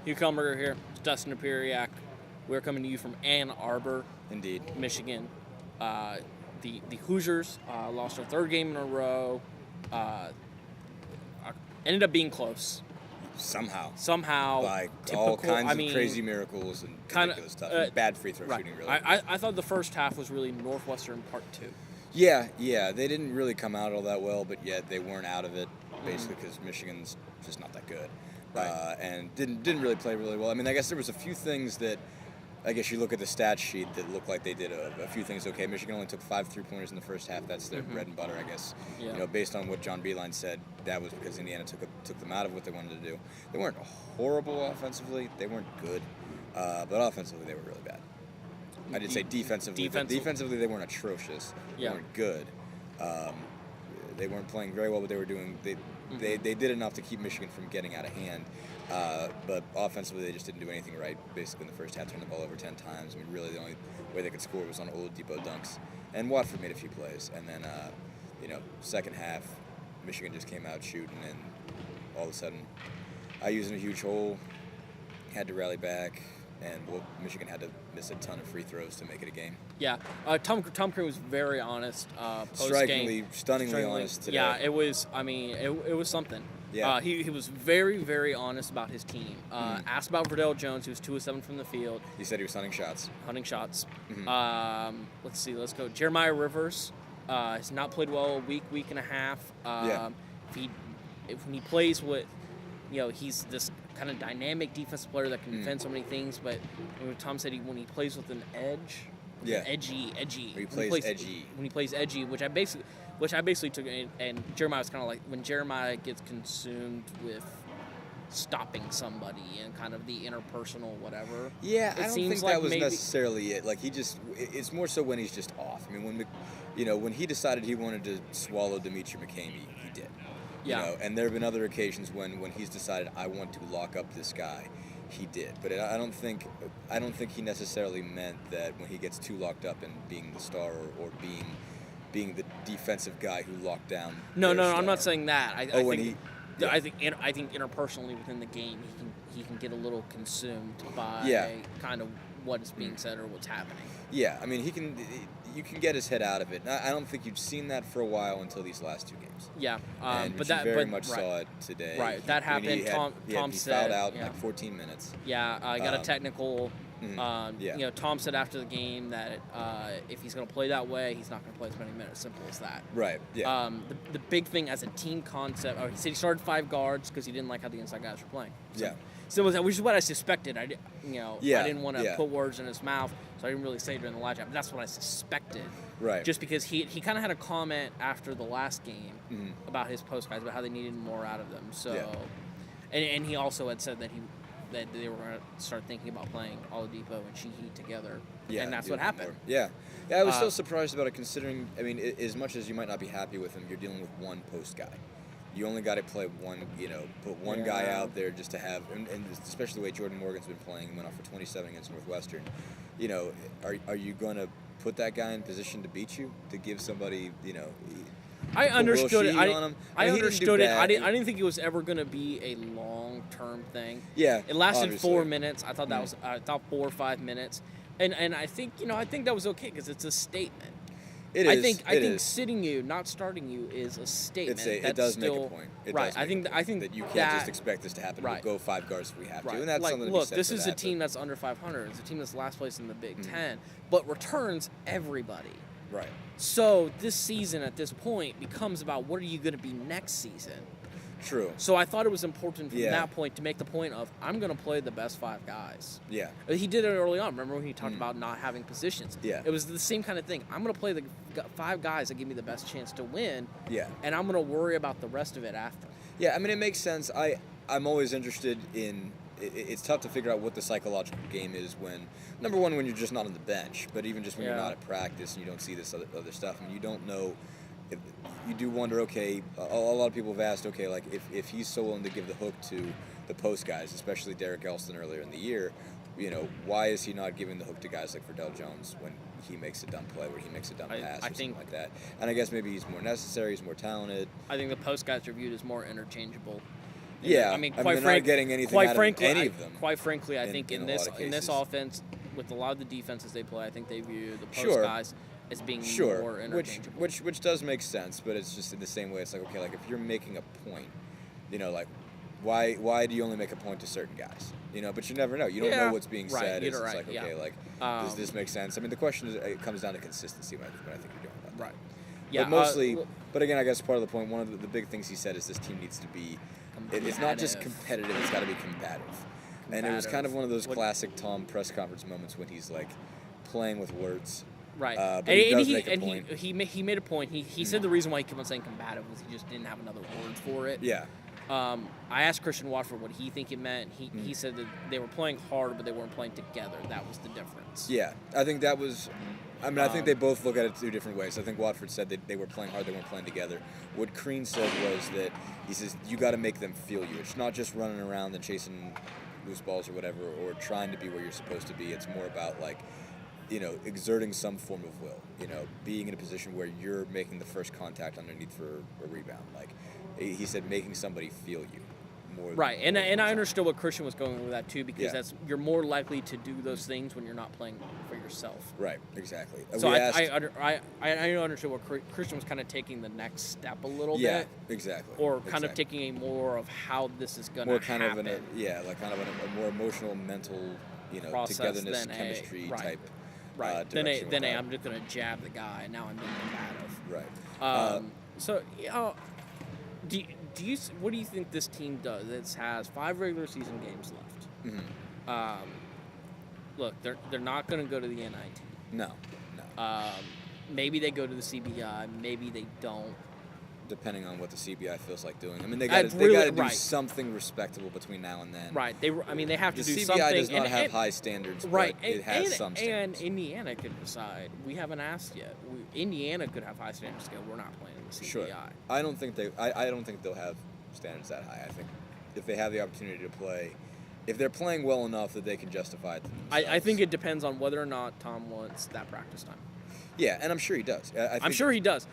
Hugh Kellenberger here. It's Dustin Dopirak. We're coming to you from Ann Arbor, Indeed, Michigan. The Hoosiers lost their third game in a row. Ended up being close. Somehow. By typical, all kinds of crazy miracles and ridiculous stuff. Bad free throw shooting, really. I thought the first half was really Northwestern Part 2. Yeah. They didn't really come out all that well, but yet they weren't out of it, basically, because Michigan's just not that good. Right. And didn't really play really well. I mean, I guess there was a few things that, I guess you look at the stat sheet that looked like they did a few things okay. Michigan only took 5 3-pointers in the first half. That's their bread and butter, I guess. Yeah. You know, based on what John Beilein said, that was because Indiana took them out of what they wanted to do. They weren't horrible offensively. They weren't good. But offensively, they were really bad. I did say defensively. Defensively, they weren't atrocious. They weren't good. They weren't playing very well, but they were doing. They did enough to keep Michigan from getting out of hand. But offensively, they just didn't do anything right. Basically, in the first half, turned the ball over 10 times. I mean, really, the only way they could score was on Oladipo dunks. And Watford made a few plays. And then, second half, Michigan just came out shooting, and all of a sudden, IU was in a huge hole, had to rally back, and Michigan had to miss a ton of free throws to make it a game. Yeah, Tom Crean was very honest post-game. Stunningly honest today. Yeah, it was. I mean, it was something. Yeah. He was very, very honest about his team. Asked about Verdell Jones, who was 2 of 7 from the field. He said he was hunting shots. Mm-hmm. Let's see. Let's go. Jeremiah Rivers has not played well a week and a half. When he plays with, he's this kind of dynamic defensive player that can defend so many things. But Tom said when he plays with an edge, edgy. When he plays edgy, which I basically took, and Jeremiah was kind of like when Jeremiah gets consumed with stopping somebody and kind of the interpersonal whatever. Yeah, I don't think that was necessarily it. Like it's more so when he's just off. I mean, when he decided he wanted to swallow Dimitri McCamey, he did. Yeah. And there have been other occasions when he's decided I want to lock up this guy. He did, but I don't think he necessarily meant that when he gets too locked up in being the star or being the defensive guy who locked down. No, I'm not saying that. I think interpersonally within the game, he can get a little consumed by kind of what is being said or what's happening. Yeah, I mean you can get his head out of it. I don't think you've seen that for a while until these last 2 games. Yeah, but you very much saw it today. Right, that happened. Tom he said fouled out in like 14 minutes. Yeah, I got a technical. Mm-hmm. Tom said after the game that if he's going to play that way, he's not going to play as many minutes. Simple as that. Right. Yeah. The big thing as a team concept. He said he started 5 guards because he didn't like how the inside guys were playing. So which is what I suspected. I didn't want to put words in his mouth, so I didn't really say it during the live chat. But that's what I suspected. Right. Just because he kind of had a comment after the last game about his post guys about how they needed more out of them. So, and he also had said that they were going to start thinking about playing Oladipo and Sheehy together. Yeah, and that's what happened. Yeah, I was still surprised about it considering, I mean, as much as you might not be happy with him, you're dealing with one post guy. You only got to play one, put one guy out there just to have, and especially the way Jordan Morgan's been playing, he went off for 27 against Northwestern. Are you going to put that guy in position to beat you, to give somebody, I understood it. I understood it. I didn't think it was ever going to be a long-term thing. Yeah, it lasted obviously. 4 minutes. I thought that was 4 or 5 minutes, and I think I think that was okay because it's a statement. I think sitting you, not starting you, is a statement. It does make a point. I think that you can't just expect this to happen. Right. We'll go 5 guards if we have to, and that's like, something. Look, this is a team that's under 500. It's a team that's last place in the Big Ten, but returns everybody. Right. So this season, at this point, becomes about what are you going to be next season. True. So I thought it was important from that point to make the point of I'm going to play the best 5 guys. Yeah. He did it early on. Remember when he talked about not having positions? Yeah. It was the same kind of thing. I'm going to play the 5 guys that give me the best chance to win. Yeah. And I'm going to worry about the rest of it after. Yeah, I mean, it makes sense. I'm always interested in it's tough to figure out what the psychological game is when, number one, when you're just not on the bench, but even just when you're not at practice and you don't see this other stuff and you don't know. If you do wonder, okay, a lot of people have asked, okay, like if he's so willing to give the hook to the post guys, especially Derek Elston earlier in the year, why is he not giving the hook to guys like Verdell Jones when he makes a dumb play, where he makes a dumb pass or something like that? And I guess maybe he's more necessary, he's more talented. I think the post guys are viewed as more interchangeable. Yeah, I mean, they're not getting anything out of any of them. Quite frankly, I think in this offense, with a lot of the defenses they play, I think they view the post guys as being more interchangeable. Which does make sense, but it's just in the same way. It's like, okay, like if you're making a point, like why do you only make a point to certain guys? But you never know. You don't know what's being said. It's like, okay, like does this make sense? I mean, the question is, it comes down to consistency. What I think you're doing about that. Right. Yeah. But mostly, but again, I guess part of the point, one of the big things he said is this team needs to be. It's not just competitive; it's got to be combative. And it was kind of one of those classic Tom press conference moments when he's like playing with words. Right. But he does make a point. He made a point. He said the reason why he kept on saying combative was he just didn't have another word for it. Yeah. I asked Christian Watford what he think it meant. He said that they were playing hard, but they weren't playing together. That was the difference. Yeah, I think that was. I mean, I think they both look at it two different ways. I think Watford said that they were playing hard, they weren't playing together. What Crean said was that he says you got to make them feel you. It's not just running around and chasing loose balls or whatever, or trying to be where you're supposed to be. It's more about like, exerting some form of will. Being in a position where you're making the first contact underneath for a rebound. Like he said, making somebody feel you. Right, and I understood what Christian was going with that too, because you're more likely to do those things when you're not playing for yourself. Right, exactly. So I understood what Christian was kind of taking the next step a little bit. Yeah, exactly. Or kind of taking a more of how this is going to happen. More kind of a more emotional, mental, togetherness, chemistry type. Right. Then I'm just going to jab the guy, and now I'm being combative. Right. So. What do you think this team does? It has 5 regular season games left. Mm-hmm. Look, they're not going to go to the NIT. No. Maybe they go to the CBI. Maybe they don't. Depending on what the CBI feels like doing. I mean, they got to do something respectable between now and then. Right. They have to do something. The CBI does not have high standards. Right. But it has some standards. And Indiana could decide. We haven't asked yet. Indiana could have high standards. We're not playing the CBI. Sure. I don't think they'll have standards that high. I think if they have the opportunity to play, if they're playing well enough that they can justify it to themselves. I think it depends on whether or not Tom wants that practice time. Yeah, and I'm sure he does. I'm sure he does.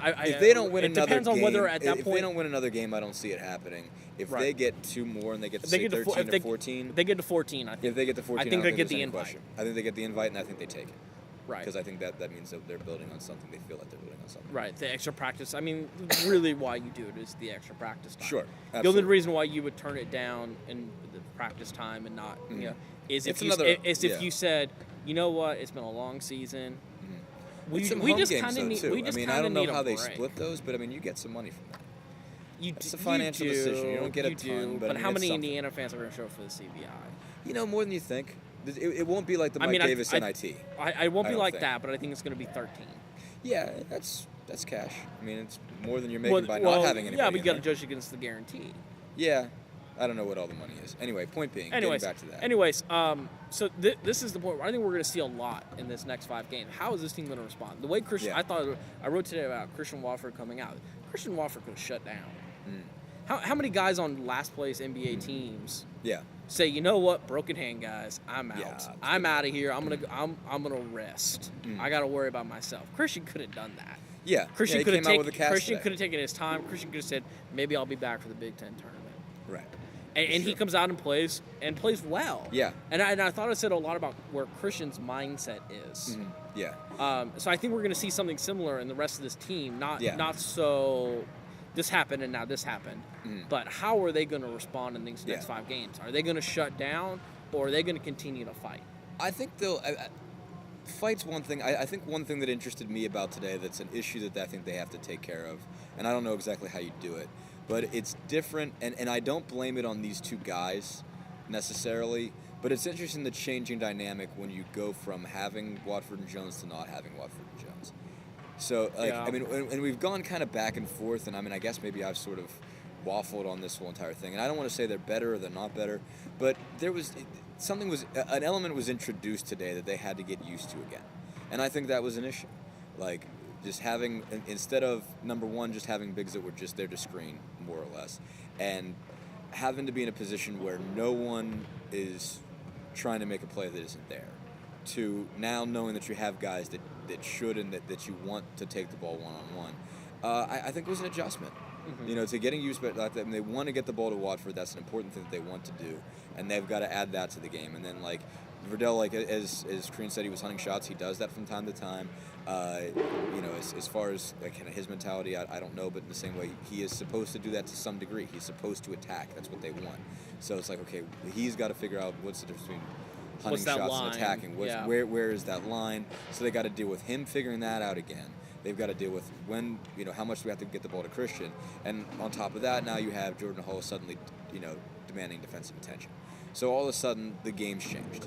If they don't win another game, depends on whether at that point. If they don't win another game, I don't see it happening. If they get 2 more and they get to 13 or 14. If they get to 14, I think. If they get to 14, I think they get the invite. Question. I think they get the invite, and I think they take it. Right. Because I think that means that they're building on something. They feel like they're building on something. Right. The extra practice. I mean, really why you do it is the extra practice time. Sure. Absolutely. The only reason why you would turn it down in the practice time and not, is if you said, you know what, it's been a long season. We just kind of need. I don't know how they split those, but you get some money from that. It's a financial decision. You don't get a ton, but how many Indiana fans are going to show up for the CBI? More than you think. It won't be like the Mike Davis NIT. I won't be like that, but I think it's going to be 13. Yeah, that's cash. It's more than you're making by not having anybody. Yeah, but you got to judge against the guarantee. Yeah. I don't know what all the money is. Anyway, point being, getting back to that. So this is the point where I think we're going to see a lot in this next 5 games. How is this team going to respond? The way Christian, I wrote today about Christian Watford coming out. Christian Watford could have shut down. How many guys on last place NBA teams say, you know what, broken hand guys, I'm out. Yeah, I'm out of here. I'm gonna rest. I got to worry about myself. Christian could have done that. Yeah, Christian could have Christian could have taken his time. Christian could have said, maybe I'll be back for the Big Ten tournament. Right. And he comes out and plays well. Yeah. And I thought it said a lot about where Christian's mindset is. Mm-hmm. Yeah. So I think we're going to see something similar in the rest of this team. Not so this happened and now this happened. But how are they going to respond in these next 5 games? Are they going to shut down or are they going to continue to fight? I think they'll... Fight's one thing. I think one thing that interested me about today that's an issue that I think they have to take care of, and I don't know exactly how you do it, but it's different, and I don't blame it on these 2 guys necessarily, but it's interesting the changing dynamic when you go from having Watford and Jones to not having Watford and Jones. So, and we've gone kind of back and forth, and I guess maybe I've sort of waffled on this whole entire thing, and I don't want to say they're better or they're not better, but an element was introduced today that they had to get used to again, and I think that was an issue. Like, just having, instead of, number one, just having bigs that were just there to screen, more or less, and having to be in a position where no one is trying to make a play that isn't there, to now knowing that you have guys that should and that you want to take the ball one-on-one, I think it was an adjustment. To getting used by that. And they want to get the ball to Watford. That's an important thing that they want to do, and they've got to add that to the game. And then Verdell, as Korean said, he was hunting shots. He does that from time to time. As far as kind of his mentality, I don't know, but in the same way, he is supposed to do that to some degree. He's supposed to attack. That's what they want. So it's okay, he's got to figure out what's the difference between hunting shots and attacking. Where is that line? So they got to deal with him figuring that out again. They've got to deal with how much do we have to get the ball to Christian, and on top of that, now you have Jordan Hull suddenly, demanding defensive attention. So all of a sudden, the game's changed,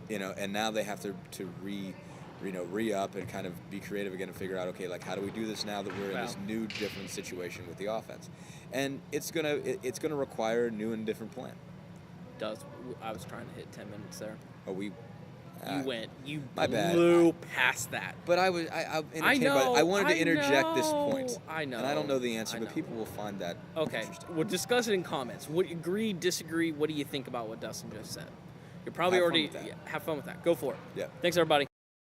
and now they have to re-up and kind of be creative again and figure out, okay, how do we do this now that we're in this new, different situation with the offense? And it's gonna require a new and different plan. I was trying to hit 10 minutes there. Oh, you blew past that. But I wanted to interject this point. I know. And I don't know the answer, but people will find that interesting. We'll discuss it in comments. Agree, disagree? What do you think about what Dustin just said? You're probably have fun with that. Go for it. Yeah. Thanks, everybody.